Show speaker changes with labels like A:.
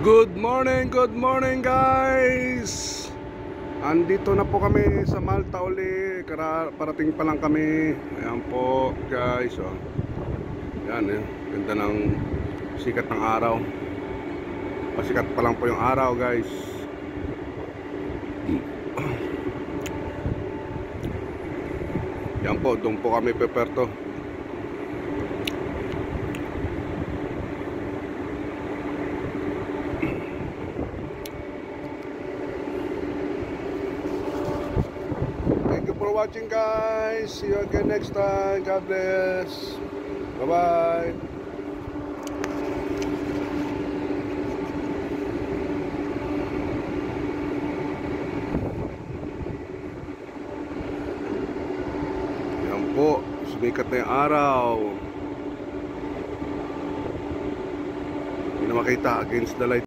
A: Good morning guys. Andito na po kami sa Malta uli. Parating pa lang kami. Ayan po guys, oh. Yan ganda ng sikat ng araw. Pasikat pa lang po yung araw guys. Yan po, doon po kami peperto. Thank you for watching guys. See you again next time. God bless. Bye bye. Yan po, sumikat na yung araw. Hindi na makita against the light.